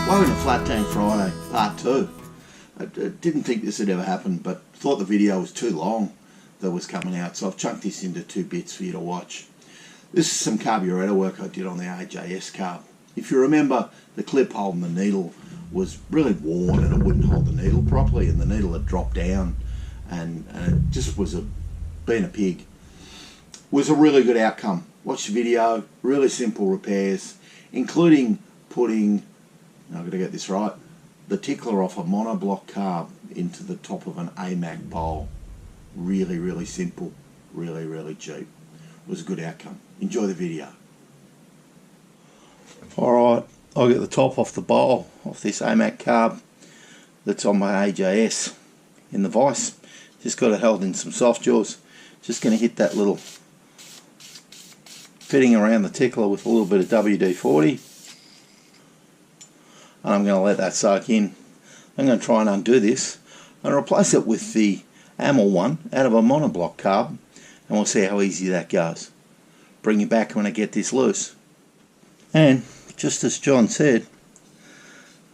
Welcome to Flat Tank Friday, part 2. I didn't think this would ever happen, but thought the video was too long that was coming out, so I've chunked this into 2 bits for you to watch. This is some carburetor work I did on the AJS Carb. If you remember, the clip holding the needle was really worn and it wouldn't hold the needle properly, and the needle had dropped down and it just was being a pig. It was a really good outcome. Watch the video, really simple repairs, including putting, I've got to get this right, the tickler off a monoblock carb into the top of an AMAC bowl. Really, really simple, really, really cheap. It was a good outcome. Enjoy the video. Alright, I'll get the top off the bowl, off this AMAC carb that's on my AJS in the vise. Just got it held in some soft jaws. Just going to hit that little fitting around the tickler with a little bit of WD-40. And I'm going to let that soak in. I'm going to try and undo this and replace it with the AML one out of a monoblock carb, and we'll see how easy that goes. Bring you back when I get this loose. And just as John said,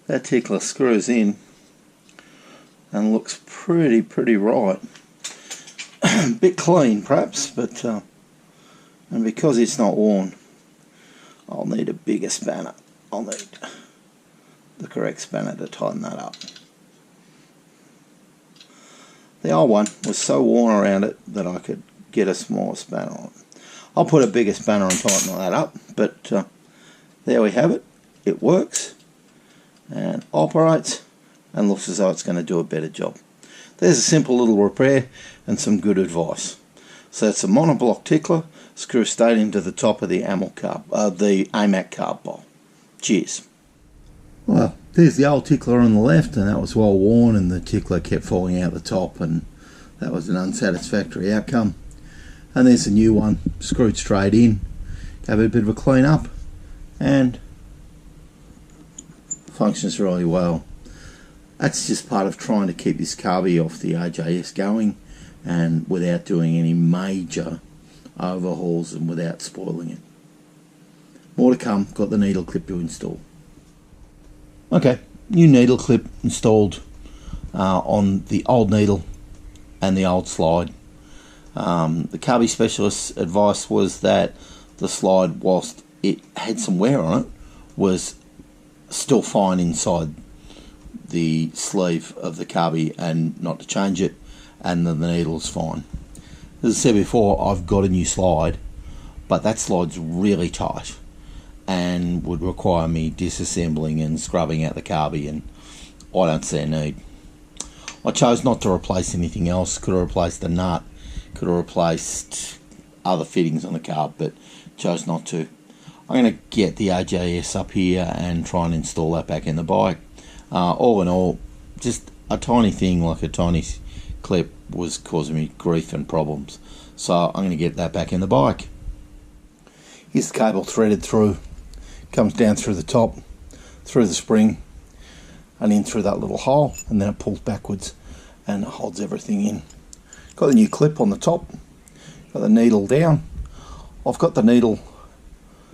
that tickler screws in and looks pretty right. A bit clean perhaps, but and because it's not worn, I'll need a bigger spanner. I'll need the correct spanner to tighten that up. The old one was so worn around it that I could get a smaller spanner on it. I'll put a bigger spanner and tighten that up, but there we have it. It works and operates and looks as though it's going to do a better job. There's a simple little repair and some good advice. So it's a monoblock tickler, screw straight into the top of the AML carb, the AMAC carb bowl. Cheers. Well, there's the old tickler on the left, and that was well worn and the tickler kept falling out the top, and that was an unsatisfactory outcome. And there's the new one, screwed straight in. Gave it a bit of a clean up and functions really well. That's just part of trying to keep this carby off the AJS going and without doing any major overhauls and without spoiling it. More to come, got the needle clip to install. Okay, new needle clip installed on the old needle and the old slide. The carby specialist's advice was that the slide, whilst it had some wear on it, was still fine inside the sleeve of the carby and not to change it, and then the needle's fine. As I said before, I've got a new slide, but that slide's really tight and would require me disassembling and scrubbing out the carby, and I don't see a need. I chose not to replace anything else. Could have replaced the nut, could have replaced other fittings on the carb, but chose not to. I'm going to get the AJS up here and try and install that back in the bike. All in all, just a tiny thing like a tiny clip was causing me grief and problems, so I'm going to get that back in the bike. Here's the cable threaded through, comes down through the top, through the spring and in through that little hole, and then it pulls backwards and holds everything in. Got the new clip on the top, got the needle down. I've got the needle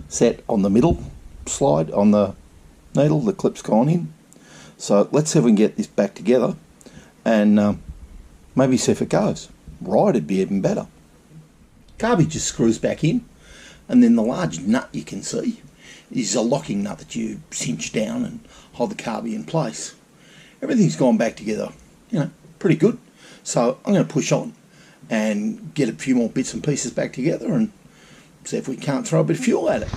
set on the middle slide on the needle, the clip's gone in. So let's see if we can get this back together and maybe see if it goes. Right, it'd be even better. Carby just screws back in, and then the large nut you can see is a locking nut that you cinch down and hold the carby in place. Everything's gone back together, you know, pretty good. So I'm going to push on and get a few more bits and pieces back together and see if we can't throw a bit of fuel at it.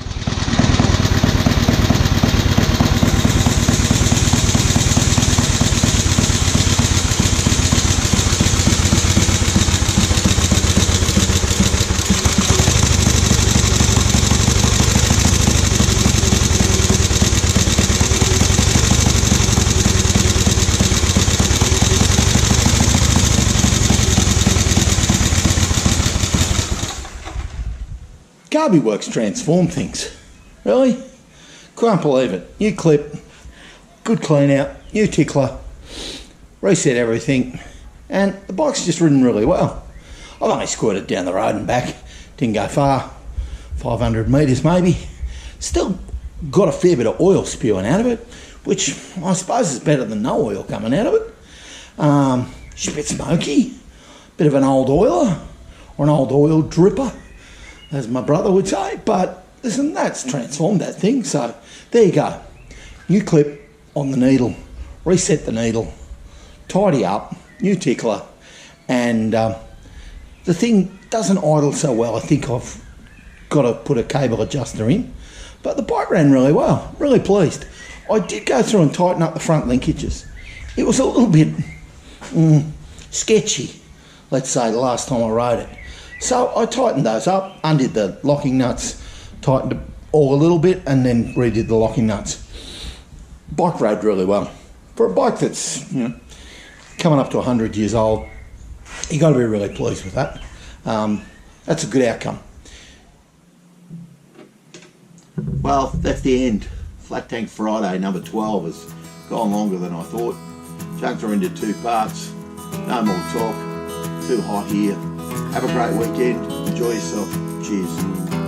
Carby Works transformed things. Really? Can't believe it. New clip, good clean out, new tickler, reset everything, and the bike's just ridden really well. I've only squirted down the road and back, didn't go far, 500 metres maybe. Still got a fair bit of oil spewing out of it, which I suppose is better than no oil coming out of it. It's a bit smoky, bit of an old oiler, or an old oil dripper, as my brother would say. But listen, that's transformed that thing. So there you go. New clip on the needle, reset the needle, tidy up, new tickler, and the thing doesn't idle so well. I think I've got to put a cable adjuster in. But the bike ran really well, really pleased. I did go through and tighten up the front linkages. It was a little bit sketchy, let's say, the last time I rode it. So I tightened those up, undid the locking nuts, tightened it all a little bit, and then redid the locking nuts. Bike rode really well. For a bike that's, coming up to 100 years old, you've got to be really pleased with that. That's a good outcome. Well, that's the end. Flat Tank Friday number 12 has gone longer than I thought. Junked her into 2 parts. No more talk. Too hot here. Have a great weekend. Enjoy yourself. Cheers.